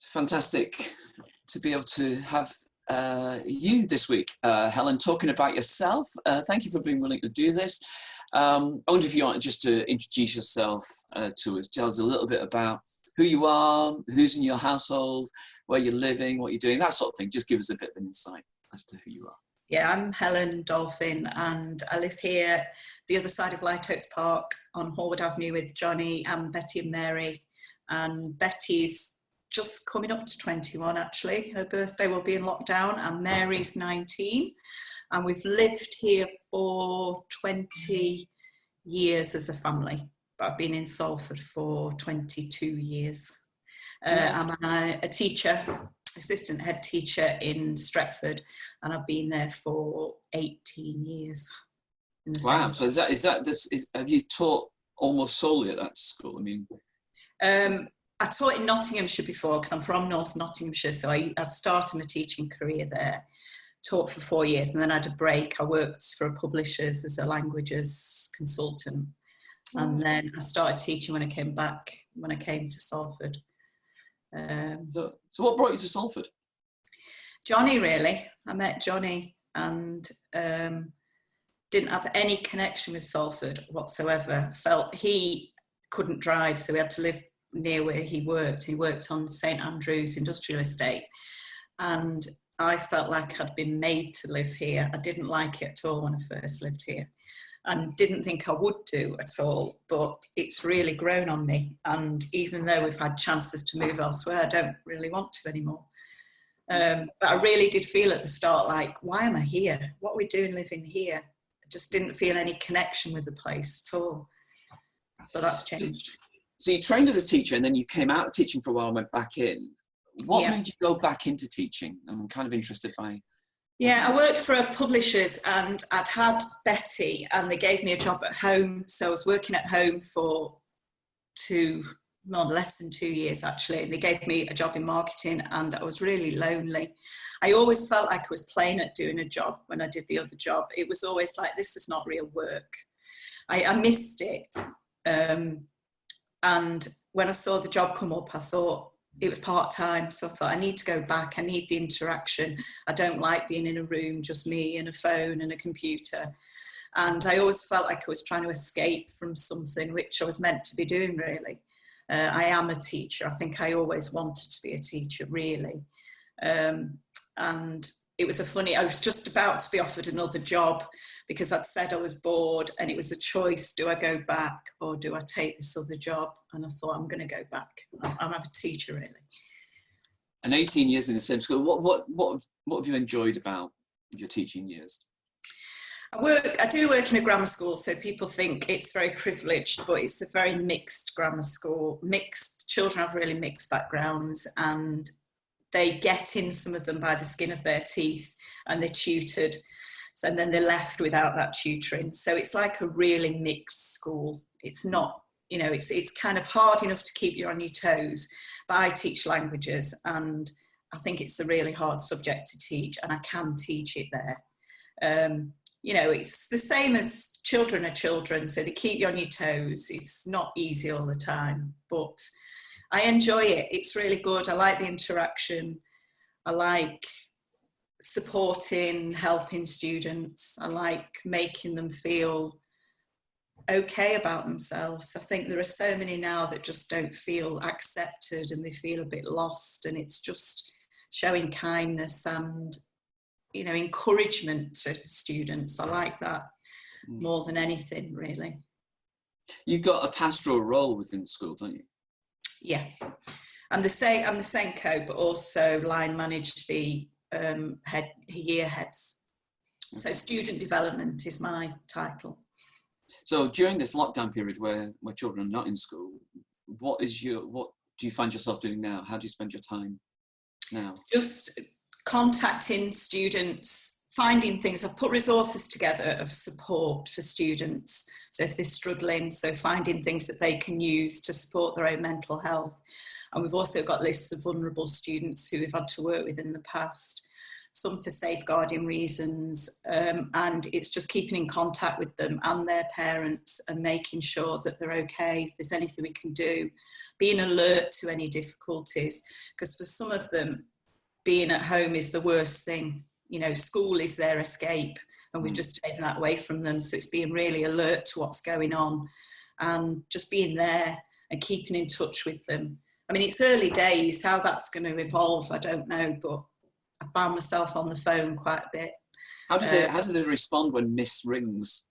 It's fantastic to be able to have you this week, Helen, talking about yourself. Thank you for being willing to do this. I wonder if you want just to introduce yourself to us. Tell us a little bit about who you are, who's in your household, where you're living, what you're doing, that sort of thing. Just give us a bit of an insight as to who you are. Yeah, I'm Helen Dolphin, and I live here the other side of Light Oaks Park on Hallwood Avenue with Johnny and Betty and Mary. And Betty's just coming up to 21, actually. Her birthday will be in lockdown, and Mary's 19. And we've lived here for 20 years as a family, but I've been in Salford for 22 years. I'm a teacher, assistant head teacher in Stretford, and I've been there for 18 years. Wow! So have you taught almost solely at that school? I mean, I taught in Nottinghamshire before because I'm from North Nottinghamshire, so I started my teaching career there. Taught for 4 years, and then I had a break. I worked for a publishers as a languages consultant, and then I started teaching when I came to Salford. So what brought you to Salford? Johnny, really. I met Johnny and didn't have any connection with Salford whatsoever. Felt he couldn't drive, so we had to live near where he worked. He worked on St Andrew's Industrial Estate, and I felt like I'd been made to live here. I didn't like it at all when I first lived here, and didn't think I would do at all, but it's really grown on me. And even though we've had chances to move elsewhere, I don't really want to anymore. But I really did feel at the start like, why am I here? What are we doing living here? I just didn't feel any connection with the place at all. But that's changed. So you trained as a teacher, and then you came out of teaching for a while and went back in. What made you go back into teaching? I'm kind of interested by... Yeah, I worked for a publishers, and I'd had Betty, and they gave me a job at home. So I was working at home for less than 2 years, actually. They gave me a job in marketing, and I was really lonely. I always felt like I was playing at doing a job when I did the other job. It was always like, this is not real work. I missed it. And when I saw the job come up, I thought, it was part-time, so I thought I need to go back. I need the interaction. I don't like being in a room, just me and a phone and a computer. And I always felt like I was trying to escape from something which I was meant to be doing, really. I am a teacher. I think I always wanted to be a teacher, really. And it was I was just about to be offered another job because I'd said I was bored, and it was a choice. Do I go back or do I take this other job? And I thought, I'm going to go back. I'm a teacher, really. And 18 years in the same school, what have you enjoyed about your teaching years? I do work in a grammar school, so people think it's very privileged, but it's a very mixed grammar school. Children have really mixed backgrounds, and they get in, some of them, by the skin of their teeth, and they're tutored. So, and then they're left without that tutoring. So it's like a really mixed school. It's not, it's kind of hard enough to keep you on your toes. But I teach languages, and I think it's a really hard subject to teach, and I can teach it there. It's the same as children are children, so they keep you on your toes. It's not easy all the time, but I enjoy it. It's really good. I like the interaction. I like supporting, helping students. I like making them feel okay about themselves. I think there are so many now that just don't feel accepted, and they feel a bit lost, and it's just showing kindness and, encouragement to students. I like that more than anything, really. You've got a pastoral role within the school, don't you? Yeah, I'm the same co, but also line manage the year heads. So student development is my title. So during this lockdown period where children are not in school, what do you find yourself doing now? How do you spend your time now? Just contacting students, finding things. I've put resources together of support for students. So if they're struggling, so finding things that they can use to support their own mental health. And we've also got lists of vulnerable students who we've had to work with in the past. some for safeguarding reasons, and it's just keeping in contact with them and their parents and making sure that they're okay, if there's anything we can do, being alert to any difficulties, because for some of them, being at home is the worst thing. You know, school is their escape, and we've just taken that away from them. So it's being really alert to what's going on and just being there and keeping in touch with them. I mean, it's early days. How that's going to evolve, I don't know, but I found myself on the phone quite a bit. How do they respond when Miss rings?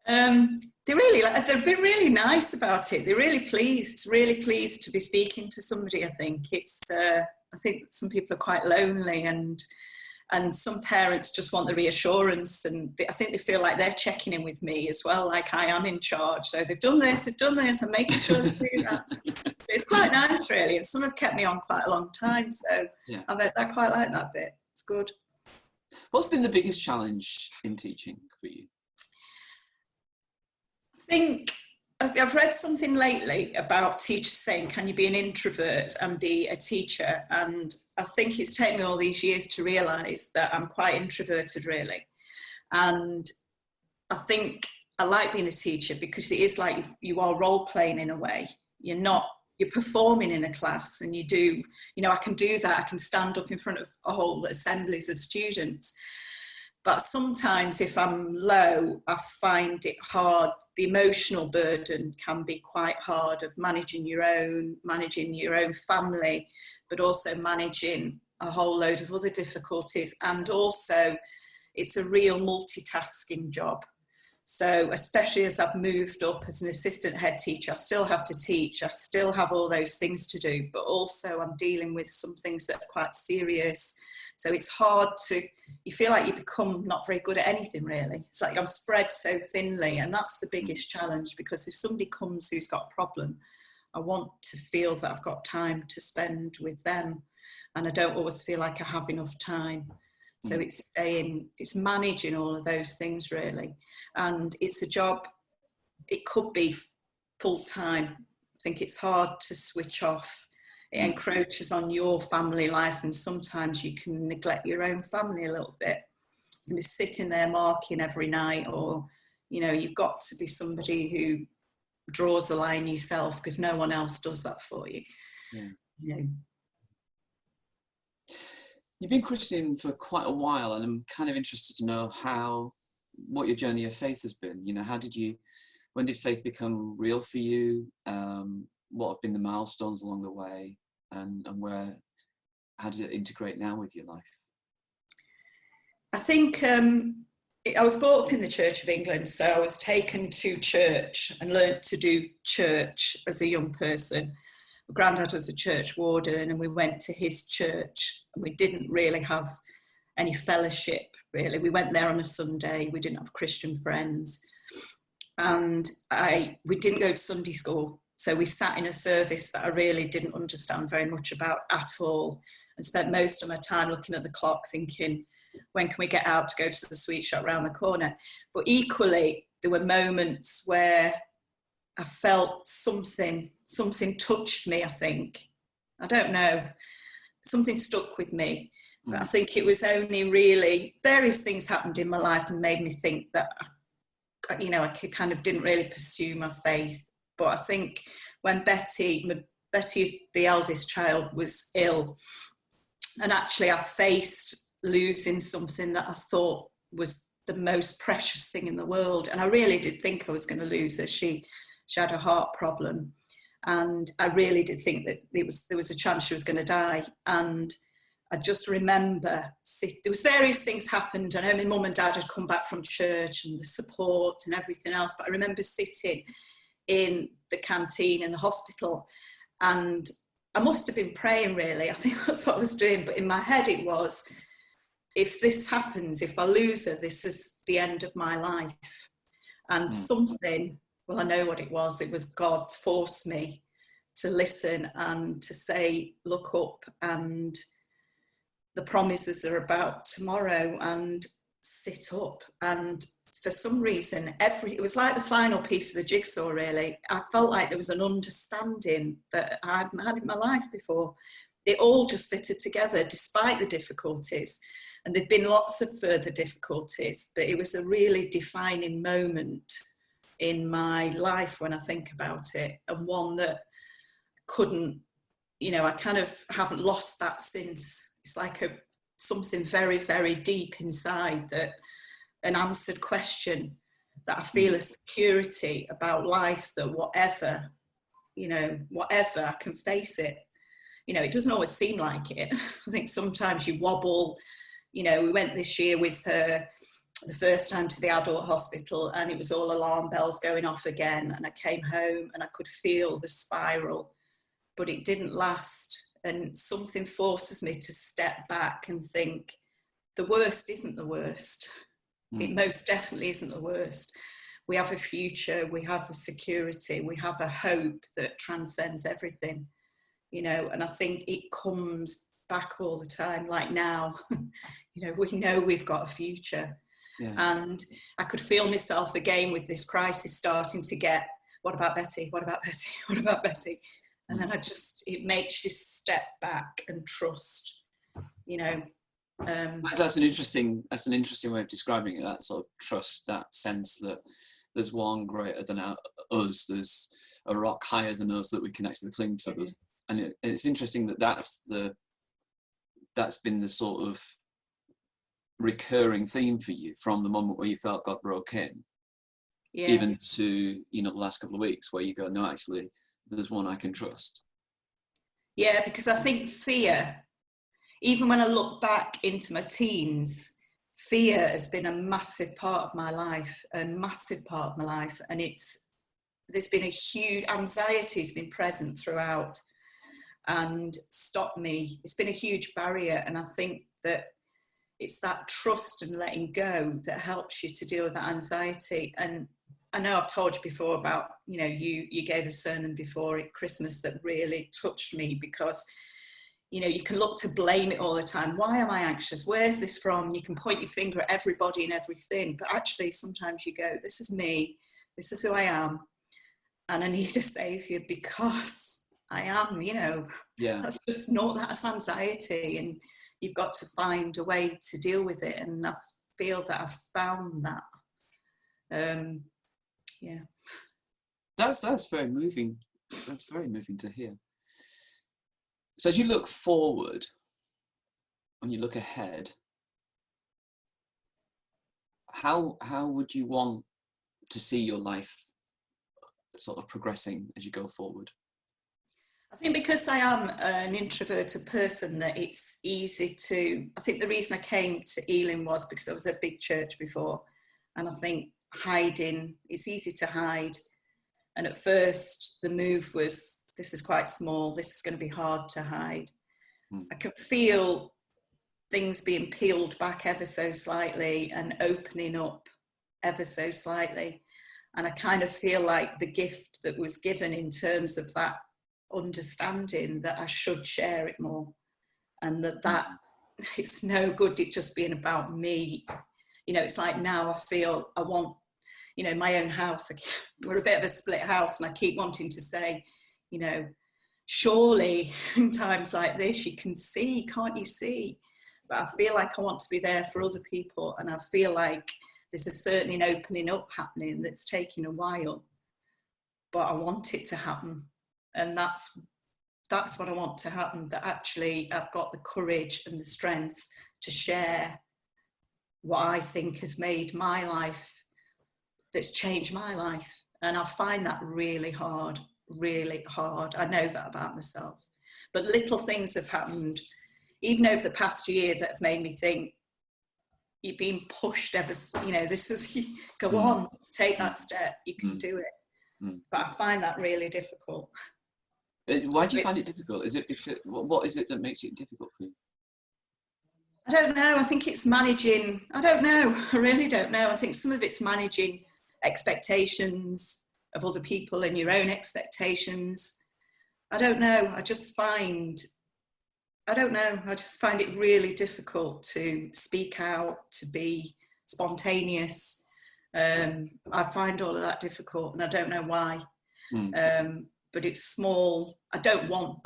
They've been really nice about it. They're really pleased to be speaking to somebody. I think I think some people are quite lonely, and some parents just want the reassurance, and I think they feel like they're checking in with me as well, like I am in charge. So they've done this, I'm making sure they do that. It's quite nice, really, and some have kept me on quite a long time, so yeah. I quite like that bit. It's good. What's been the biggest challenge in teaching for you? I think I've read something lately about teachers saying, can you be an introvert and be a teacher? And I think it's taken me all these years to realise that I'm quite introverted, really. And I think I like being a teacher because it is like you are role-playing in a way. You're performing in a class, and I can do that. I can stand up in front of a whole assemblies of students. But sometimes if I'm low, I find it hard. The emotional burden can be quite hard of managing your own family, but also managing a whole load of other difficulties. And also it's a real multitasking job. So especially as I've moved up as an assistant head teacher, I still have to teach. I still have all those things to do, but also I'm dealing with some things that are quite serious. So it's hard you feel like you become not very good at anything, really. It's like I'm spread so thinly, and that's the biggest challenge, because if somebody comes who's got a problem, I want to feel that I've got time to spend with them, and I don't always feel like I have enough time. So it's managing all of those things, really. And it's a job, it could be full-time. I think it's hard to switch off. It encroaches on your family life, and sometimes you can neglect your own family a little bit. You can be sitting there marking every night, or, you've got to be somebody who draws the line yourself, because no one else does that for you. Yeah. You've been Christian for quite a while, and I'm kind of interested to know what your journey of faith has been. When did faith become real for you? What have been the milestones along the way, and how does it integrate now with your life? I think I was brought up in the Church of England, so I was taken to church and learnt to do church as a young person. My granddad was a church warden, and we went to his church, and we didn't really have any fellowship, really. We went there on a Sunday. We didn't have Christian friends, and we didn't go to Sunday school. So we sat in a service that I really didn't understand very much about at all, and spent most of my time looking at the clock thinking, when can we get out to go to the sweet shop round the corner? But equally, there were moments where I felt something touched me, I think. I don't know. Something stuck with me. But I think it was only really, various things happened in my life and made me think that, I kind of didn't really pursue my faith. But I think when Betty, the eldest child, was ill, and actually I faced losing something that I thought was the most precious thing in the world. And I really did think I was going to lose her. She had a heart problem. And I really did think that there was a chance she was going to die. And I just remember, there was various things happened. I know my mum and dad had come back from church and the support and everything else. But I remember sitting in the canteen in the hospital, and I must have been praying, really. I think that's what I was doing. But in my head it was, if this happens, if I lose her, this is the end of my life. And something, well, I know what it was. It was God forced me to listen and to say, look up, and the promises are about tomorrow, and sit up. And for some reason, it was like the final piece of the jigsaw, really. I felt like there was an understanding that I hadn't had in my life before. It all just fitted together despite the difficulties. And there've been lots of further difficulties, but it was a really defining moment in my life when I think about it, and one that couldn't, I kind of haven't lost that since. It's like something very, very deep inside, that an answered question, that I feel a security about life, that whatever, I can face it. It doesn't always seem like it. I think sometimes you wobble. We went this year with her the first time to the adult hospital, and it was all alarm bells going off again. And I came home and I could feel the spiral, but it didn't last. And something forces me to step back and think, the worst isn't the worst. It most definitely isn't the worst. We have a future, we have a security, we have a hope that transcends everything, and I think it comes back all the time. Like now, we know we've got a future. Yeah. And I could feel myself again with this crisis starting to get, what about Betty? What about Betty? What about Betty? And then it makes you step back and trust, That's an interesting way of describing it. That sort of trust, that sense that there's one greater than us. There's a rock higher than us that we can actually cling to. Mm-hmm. And it's interesting that's been the sort of recurring theme for you from the moment where you felt God broke in, even to the last couple of weeks where you go, no, actually, there's one I can trust. Yeah, because I think fear, even when I look back into my teens, fear has been a massive part of my life, and there's been a huge anxiety has been present throughout and stopped me. It's been a huge barrier, and I think that it's that trust and letting go that helps you to deal with that anxiety. And I know I've told you before about, you gave a sermon before at Christmas that really touched me, because you can look to blame it all the time. Why am I anxious? Where's this from? You can point your finger at everybody and everything, but actually sometimes you go, this is me, this is who I am, and I need a saviour because I am, that's just not, that's anxiety, and you've got to find a way to deal with it. And I feel that I've found that. That's very moving. That's very moving to hear. So as you look forward, when you look ahead, how would you want to see your life sort of progressing as you go forward? I think because I am an introverted person, that it's easy to, I think the reason I came to Elim was because I was at a big church before, and I think hiding, it's easy to hide. And at first the move was, this is quite small, this is going to be hard to hide. I could feel things being peeled back ever so slightly and opening up ever so slightly. And I kind of feel like the gift that was given in terms of that understanding that I should share it more, and that it's no good it just being about me. It's like now I feel I want, my own house. We're a bit of a split house, and I keep wanting to say, surely in times like this you can see, can't you see? But I feel like I want to be there for other people, and I feel like there's a certain opening up happening that's taking a while, but I want it to happen. And that's what I want to happen, that actually I've got the courage and the strength to share what I think has made my life, that's changed my life. And I find that really hard, really hard. I know that about myself. But little things have happened, even over the past year, that have made me think, you're being pushed ever, this is, go on, take that step, you can do it. But I find that really difficult. Why do you find it difficult? Is it because, what is it that makes it difficult for you? I don't know. I think it's managing. I don't know. I really don't know. I think some of it's managing expectations of other people and your own expectations. I don't know. I just find it really difficult to speak out, to be spontaneous. I find all of that difficult, and I don't know why. But it's small. I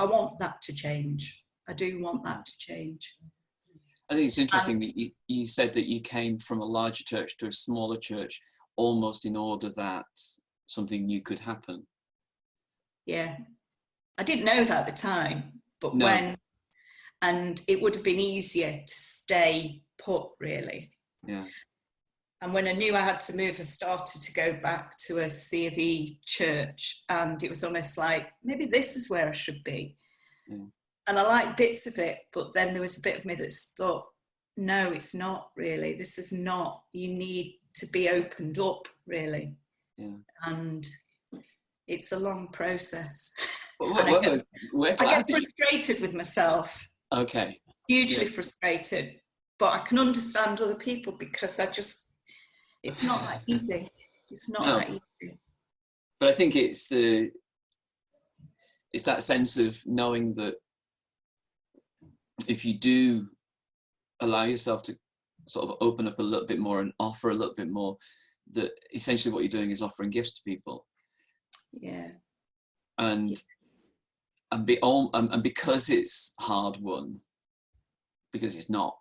want that to change. I do want that to change. I think it's interesting that you said that you came from a larger church to a smaller church almost in order that something new could happen. Yeah. I didn't know that at the time, but No. and it would have been easier to stay put, really. Yeah. And when I knew I had to move, I started to go back to a C of E church, and it was almost like, maybe this is where I should be. Yeah. And I liked bits of it, but then there was a bit of me that thought, no, it's not really. This is not. You need to be opened up, really. Yeah. And it's a long process. Well, I get frustrated with myself. Okay. Hugely frustrated. But I can understand other people, because it's not that easy. It's not that easy. But I think it's that sense of knowing that if you do allow yourself to sort of open up a little bit more and offer a little bit more, that essentially what you're doing is offering gifts to people. Yeah. And because it's hard won, because it's not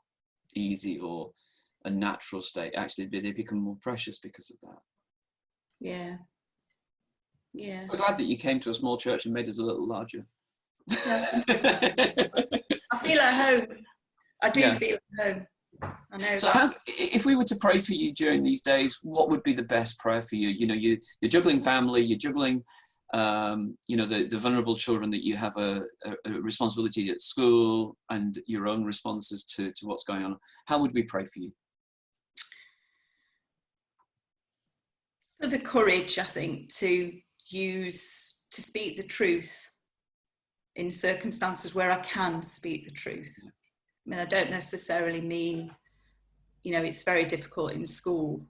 easy or a natural state, actually they become more precious because of that. Yeah. Yeah. I'm glad that you came to a small church and made us a little larger. Yeah. I feel at home. I do feel at home. I know. So if we were to pray for you during these days, what would be the best prayer for you? You know, you're juggling family, you're juggling the vulnerable children that you have a responsibility at school, and your own responses to what's going on. How would we pray for you? For the courage, I think, to speak the truth in circumstances where I can speak the truth. I mean, I don't necessarily mean, it's very difficult in school,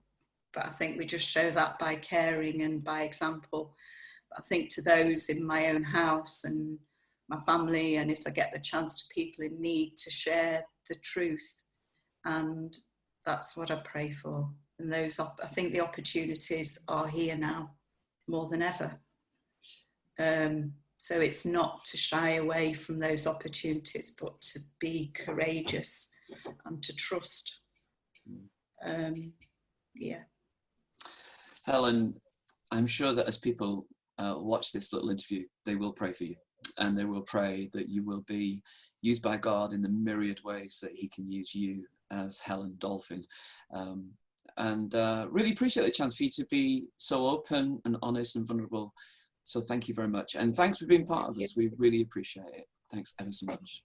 but I think we just show that by caring and by example. But I think to those in my own house and my family, and if I get the chance to people in need, to share the truth. And that's what I pray for. And I think the opportunities are here now more than ever. So it's not to shy away from those opportunities, but to be courageous and to trust. Helen, I'm sure that as people watch this little interview, they will pray for you, and they will pray that you will be used by God in the myriad ways that he can use you as Helen Dolphin. And really appreciate the chance for you to be so open and honest and vulnerable. So thank you very much. And thanks for being part of this. We really appreciate it. Thanks ever so much.